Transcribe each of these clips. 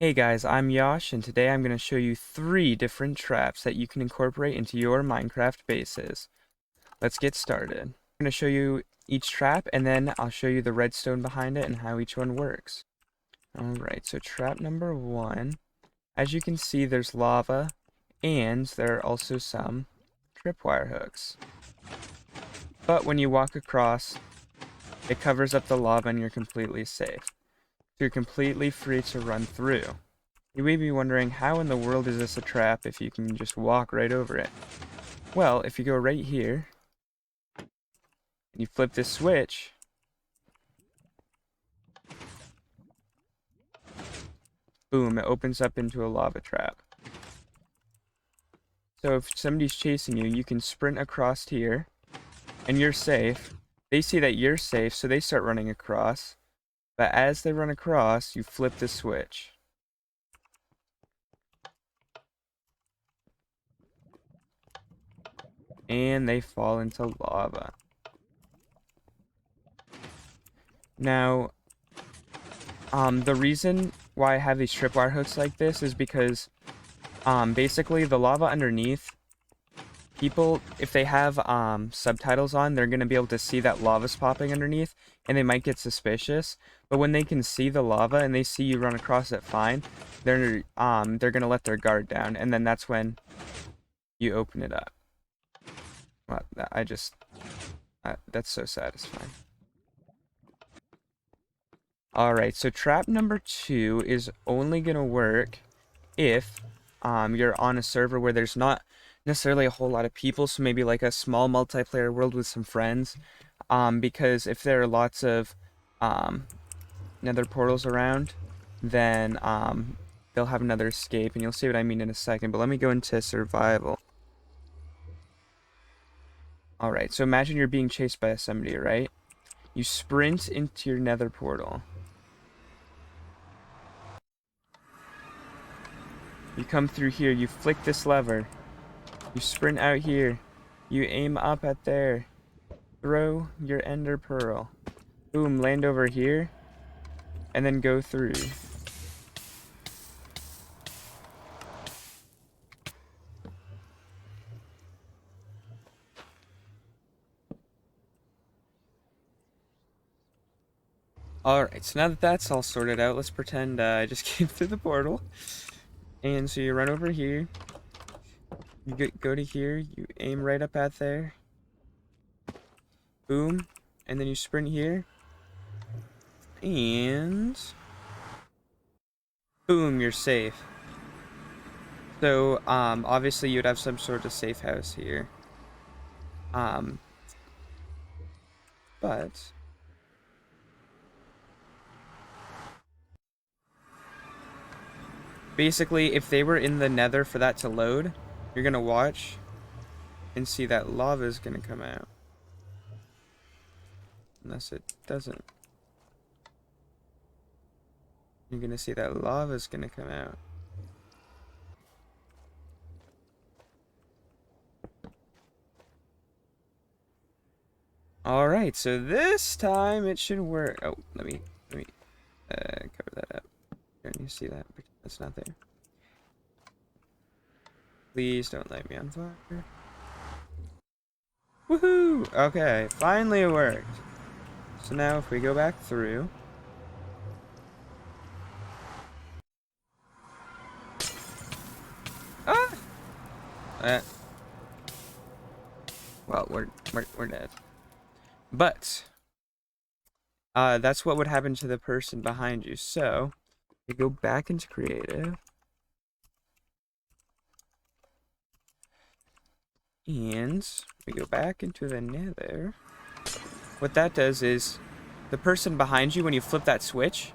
Hey guys, I'm Yash, and today I'm going to show you 3 different traps that you can incorporate into your Minecraft bases. Let's get started. I'm going to show you each trap, and then I'll show you the redstone behind it and how each one works. Alright, so trap number 1. As you can see, there's lava, and there are also some tripwire hooks. But when you walk across, it covers up the lava and you're completely safe. So you're completely free to run through. You may be wondering, how in the world is this a trap if you can just walk right over it? Well, if you go right here, and you flip this switch, boom, it opens up into a lava trap. So if somebody's chasing you, you can sprint across here, and you're safe. They see that you're safe, so they start running across. But as they run across, you flip the switch. And they fall into lava. Now, the reason why I have these tripwire hooks like this is because, basically the lava underneath, people, if they have, subtitles on, they're gonna be able to see that lava's popping underneath, and they might get suspicious. But when they can see the lava and they see you run across it fine, they're gonna let their guard down, and then that's when you open it up. Well, that's so satisfying. Alright, so trap number 2 is only gonna work if you're on a server where there's not necessarily a whole lot of people, so maybe like a small multiplayer world with some friends. Because if there are lots of nether portals around, then they'll have another escape, and you'll see what I mean in a second. But let me go into survival. Alright, so imagine you're being chased by somebody, right? You sprint into your nether portal. You come through here, you flick this lever. You sprint out here. You aim up at there. Throw your ender pearl. Boom, land over here. And then go through. Alright, so now that that's all sorted out, let's pretend I just came through the portal. And so you run over here. You go to here, you aim right up at there. Boom. And then you sprint here. And boom, you're safe. So, obviously you'd have some sort of safe house here. But basically, if they were in the nether for that to load, you're gonna watch and see that lava is gonna come out. Unless it doesn't. You're gonna see that lava is gonna come out. Alright, so this time it should work. Oh, let me cover that up. Can you see that? That's not there. Please don't light me on fire. Woohoo! Okay, finally it worked. So now if we go back through. Ah! Well, we're dead. But that's what would happen to the person behind you. So we go back into creative. And we go back into the nether. What that does is the person behind you, when you flip that switch,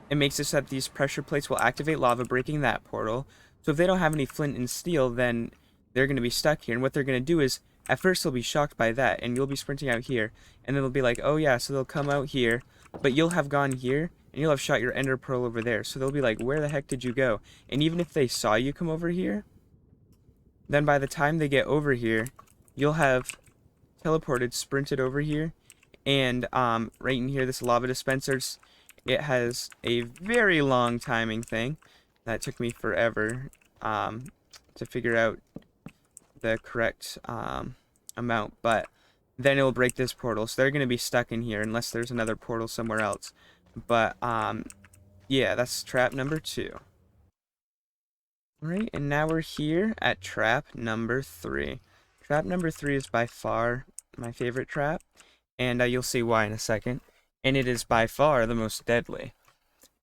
it makes it so that these pressure plates will activate lava, breaking that portal. So if they don't have any flint and steel, then they're going to be stuck here. And what they're going to do is, at first they'll be shocked by that, and you'll be sprinting out here. And then they'll be like, oh yeah, so they'll come out here, but you'll have gone here, and you'll have shot your ender pearl over there. So they'll be like, where the heck did you go? And even if they saw you come over here, then by the time they get over here, you'll have teleported, sprinted over here, and right in here, this lava dispensers, it has a very long timing thing. That took me forever to figure out the correct amount, but then it'll break this portal, so they're going to be stuck in here unless there's another portal somewhere else. But yeah, that's trap number 2. Alright, and now we're here at trap number 3. Trap number 3 is by far my favorite trap, and you'll see why in a second. And it is by far the most deadly.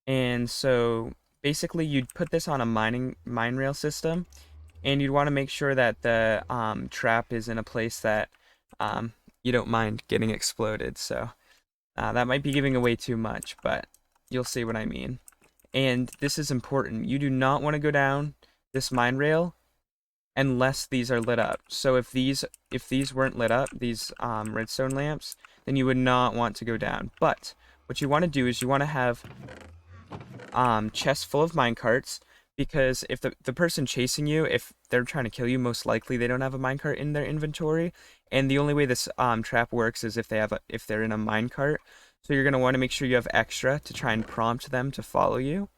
And so basically you'd put this on a mine rail system, and you'd want to make sure that the trap is in a place that you don't mind getting exploded. So that might be giving away too much, but you'll see what I mean. And this is important. You do not want to go down this mine rail unless these are lit up. So if these weren't lit up, these redstone lamps, then you would not want to go down. But what you want to do is you want to have chests full of minecarts, because if the person chasing you, if they're trying to kill you, most likely they don't have a minecart in their inventory. And the only way this trap works is if they're in a minecart. So you're going to want to make sure you have extra to try and prompt them to follow you.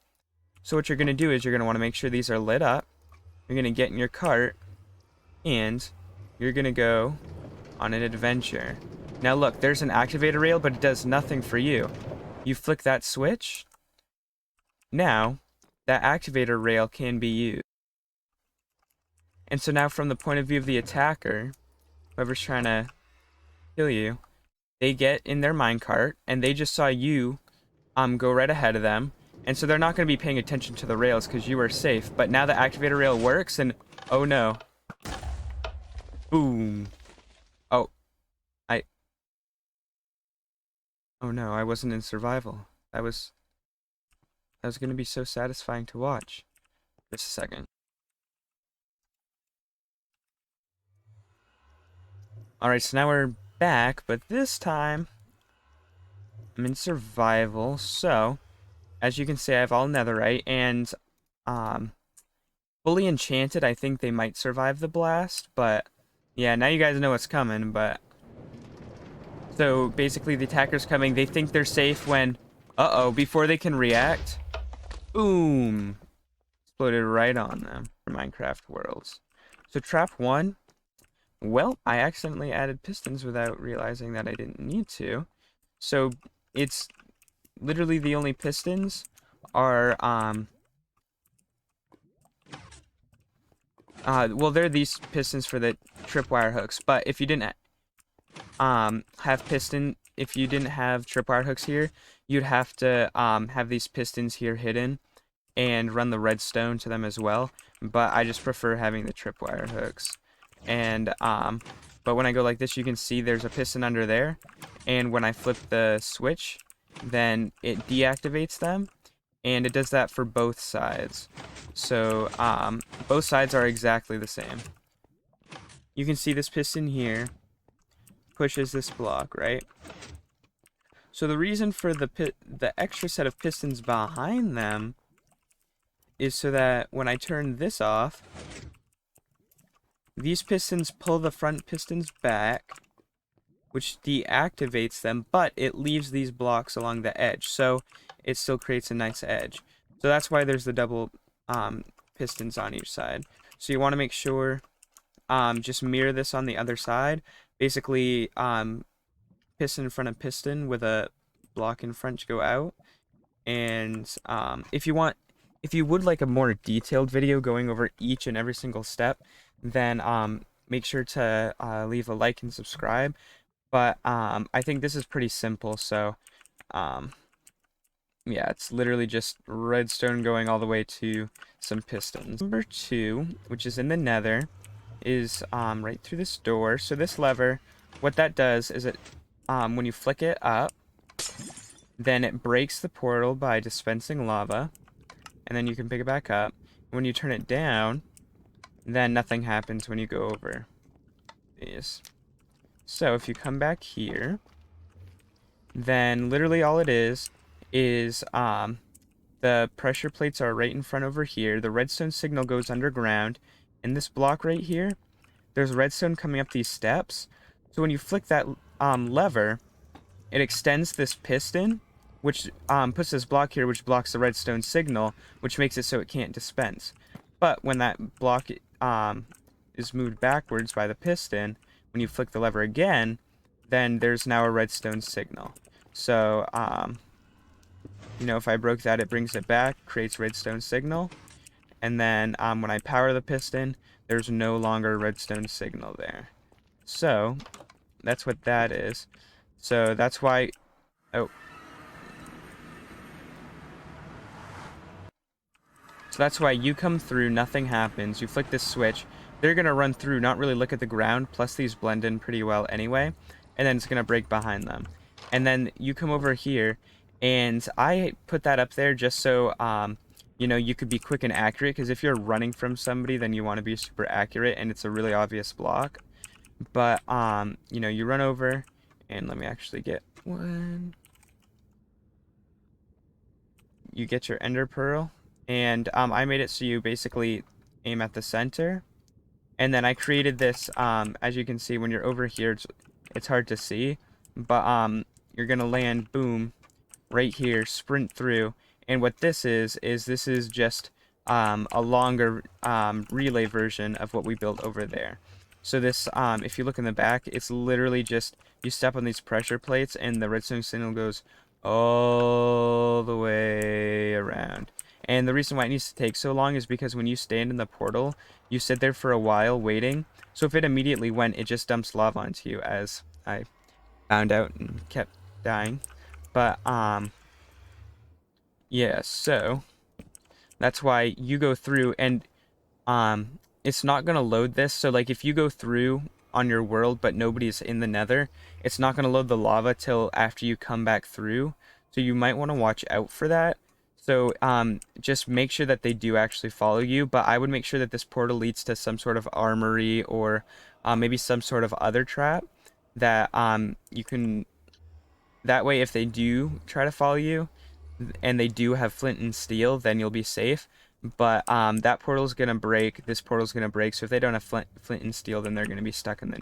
So what you're going to do is you're going to want to make sure these are lit up. You're going to get in your cart, and you're going to go on an adventure. Now look, there's an activator rail, but it does nothing for you. You flick that switch. Now, that activator rail can be used. And so now from the point of view of the attacker, whoever's trying to kill you, they get in their minecart, and they just saw you go right ahead of them. And so they're not going to be paying attention to the rails because you are safe. But now the activator rail works, and oh no. Boom. Oh no, I wasn't in survival. That was going to be so satisfying to watch. Just a second. Alright, so now we're back, but this time I'm in survival. So, as you can see, I have all netherite, and fully enchanted, I think they might survive the blast, but yeah, now you guys know what's coming. But so basically the attacker's coming, they think they're safe when before they can react, boom, exploded right on them. Minecraft Worlds. So trap 1, well, I accidentally added pistons without realizing that I didn't need to. So it's literally the only pistons are well, they're these pistons for the tripwire hooks, but if you didn't if you didn't have tripwire hooks here, you'd have to have these pistons here hidden and run the redstone to them as well. But I just prefer having the tripwire hooks. And but when I go like this, you can see there's a piston under there, and when I flip the switch, then it deactivates them, and it does that for both sides. So both sides are exactly the same. You can see this piston here pushes this block, right? So the reason for the extra set of pistons behind them is so that when I turn this off, these pistons pull the front pistons back, which deactivates them, but it leaves these blocks along the edge, so it still creates a nice edge. So that's why there's the double pistons on each side. So you want to make sure, just mirror this on the other side. Basically, piston in front of piston with a block in front to go out. And if you would like a more detailed video going over each and every single step, then make sure to leave a like and subscribe. But I think this is pretty simple, so yeah, it's literally just redstone going all the way to some pistons. Number 2, which is in the nether, is right through this door. So this lever, what that does is it, when you flick it up, then it breaks the portal by dispensing lava, and then you can pick it back up. When you turn it down, then nothing happens when you go over these. So if you come back here, then literally all it is the pressure plates are right in front over here. The redstone signal goes underground. In this block right here, there's redstone coming up these steps. So when you flick that lever, it extends this piston, which puts this block here, which blocks the redstone signal, which makes it so it can't dispense. But when that block is moved backwards by the piston, when you flick the lever again, then there's now a redstone signal. So, you know, if I broke that, it brings it back, creates redstone signal. And then when I power the piston, there's no longer a redstone signal there. So, that's what that is. So that's why... Oh. So that's why you come through, nothing happens, you flick this switch, they're going to run through, not really look at the ground, plus these blend in pretty well anyway, and then it's going to break behind them. And then you come over here, and I put that up there just so, you know, you could be quick and accurate, because if you're running from somebody, then you want to be super accurate, and it's a really obvious block. But, you know, you run over, and let me actually get one. You get your ender pearl, and I made it so you basically aim at the center. And then I created this, as you can see, when you're over here, it's hard to see, but you're gonna land, boom, right here, sprint through. And what this is this is just a longer relay version of what we built over there. So this, if you look in the back, it's literally just, you step on these pressure plates and the redstone signal goes all the way around. And the reason why it needs to take so long is because when you stand in the portal, you sit there for a while waiting. So if it immediately went, it just dumps lava onto you, as I found out and kept dying. But, yeah, so that's why you go through and, it's not going to load this. So, like, if you go through on your world, but nobody's in the nether, it's not going to load the lava till after you come back through. So you might want to watch out for that. So, just make sure that they do actually follow you, but I would make sure that this portal leads to some sort of armory or maybe some sort of other trap that you can, that way if they do try to follow you and they do have flint and steel, then you'll be safe. But that portal's gonna break, this portal's gonna break, so if they don't have flint and steel, then they're gonna be stuck in the...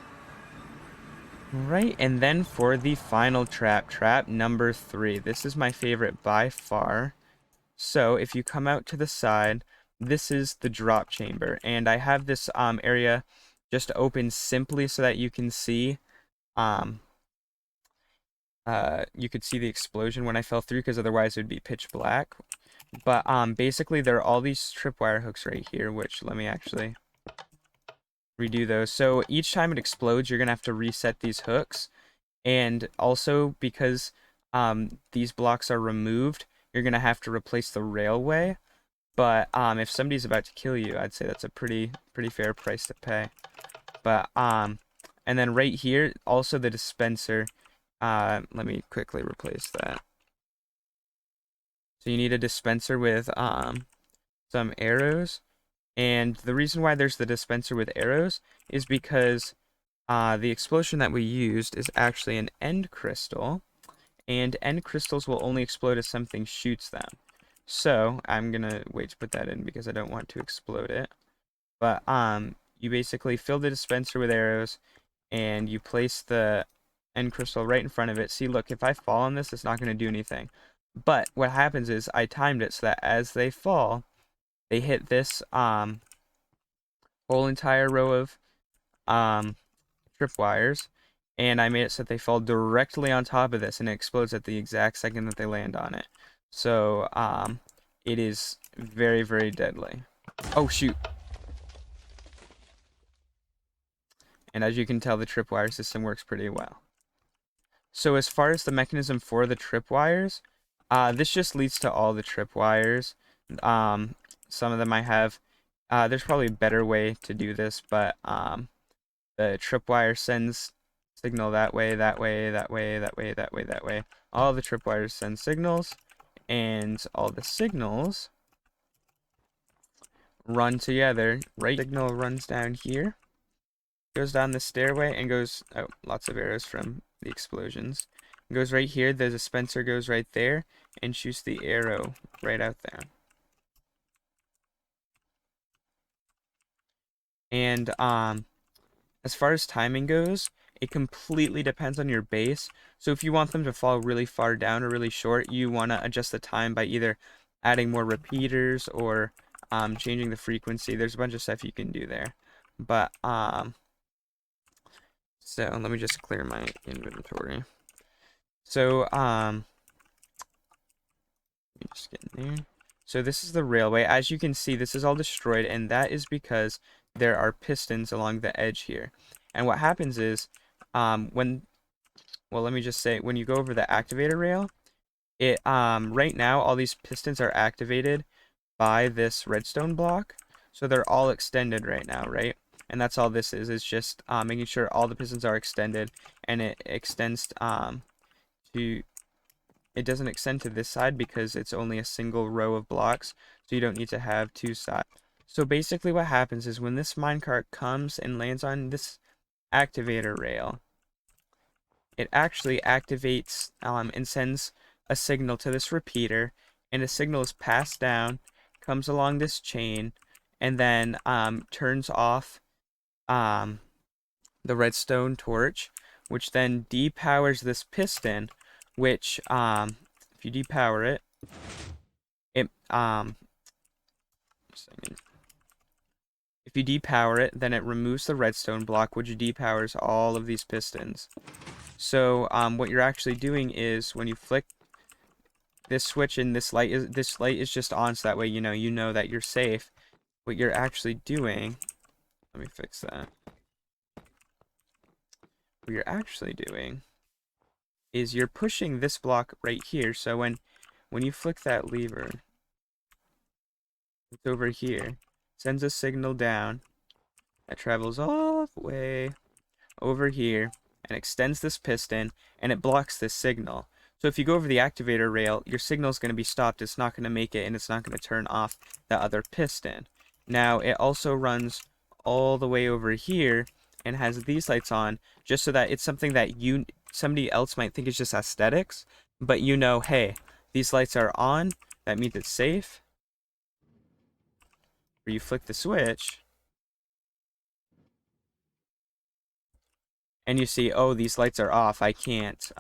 Right, and then for the final trap, trap number 3. This is my favorite by far. So if you come out to the side, this is the drop chamber, and I have this area just open simply so that you can see you could see the explosion when I fell through, because otherwise it would be pitch black. But basically there are all these tripwire hooks right here, which let me actually redo those. So each time it explodes, you're gonna have to reset these hooks, and also because these blocks are removed, you're gonna have to replace the railway. But if somebody's about to kill you, I'd say that's a pretty fair price to pay. But and then right here, also the dispenser. Let me quickly replace that. So you need a dispenser with some arrows. And the reason why there's the dispenser with arrows is because the explosion that we used is actually an end crystal. And end crystals will only explode if something shoots them. So I'm gonna wait to put that in because I don't want to explode it. But you basically fill the dispenser with arrows and you place the end crystal right in front of it. See, look, if I fall on this, it's not gonna do anything. But what happens is I timed it so that as they fall, they hit this whole entire row of tripwires, and I made it so that they fall directly on top of this, and it explodes at the exact second that they land on it. So it is very, very deadly. Oh shoot! And as you can tell, the tripwire system works pretty well. So as far as the mechanism for the tripwires, this just leads to all the tripwires. Some of them I have. There's probably a better way to do this, but the tripwire sends signal that way, that way, that way, that way, that way, that way. All the tripwires send signals, and all the signals run together. Right signal runs down here, goes down the stairway, and goes... Oh, lots of arrows from the explosions. It goes right here. The dispenser goes right there, and shoots the arrow right out there. And as far as timing goes, It completely depends on your base. So if you want them to fall really far down or really short, you want to adjust the time by either adding more repeaters or changing the frequency. There's a bunch of stuff you can do there. But so let me just clear my inventory. So let me just get in there. So this is the railway. As you can see, this is all destroyed, and that is because there are pistons along the edge here. And what happens is, well, let me just say, when you go over the activator rail, it right now all these pistons are activated by this redstone block, so they're all extended right now, right? And that's all this is. It's just making sure all the pistons are extended, and it extends to. It doesn't extend to this side because it's only a single row of blocks, so you don't need to have two sides. So basically what happens is when this minecart comes and lands on this activator rail, it actually activates and sends a signal to this repeater, and the signal is passed down, comes along this chain, and then turns off the redstone torch, which then depowers this piston, which if you depower it, if you depower it, then it removes the redstone block, which depowers all of these pistons. So what you're actually doing is when you flick this switch and this light is just on, so that way you know that you're safe. What you're actually doing, let me fix that. What you're actually doing is you're pushing this block right here. So when you flick that lever, it's over here, sends a signal down that travels all the way over here and extends this piston, and it blocks this signal. So if you go over the activator rail, your signal is going to be stopped. It's not going to make it, and it's not going to turn off the other piston. Now it also runs all the way over here and has these lights on, just so that it's something that somebody else might think is just aesthetics, but hey, these lights are on, that means it's safe. Or you flick the switch, and you see, oh, these lights are off, I can't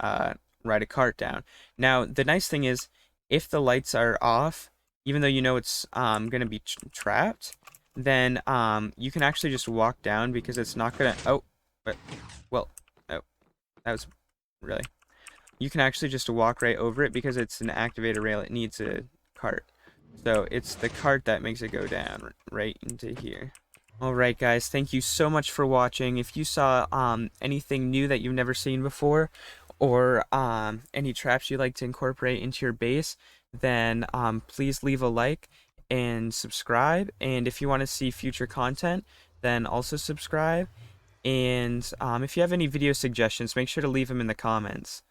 ride a cart down. Now, the nice thing is, if the lights are off, even though it's going to be trapped, then you can actually just walk down because it's not going to... Oh, that was... Really? You can actually just walk right over it because it's an activator rail. It needs a cart. So it's the cart that makes it go down right into here. Alright guys, thank you so much for watching. If you saw anything new that you've never seen before, or any traps you'd like to incorporate into your base, then please leave a like and subscribe. And if you want to see future content, then also subscribe. And if you have any video suggestions, make sure to leave them in the comments.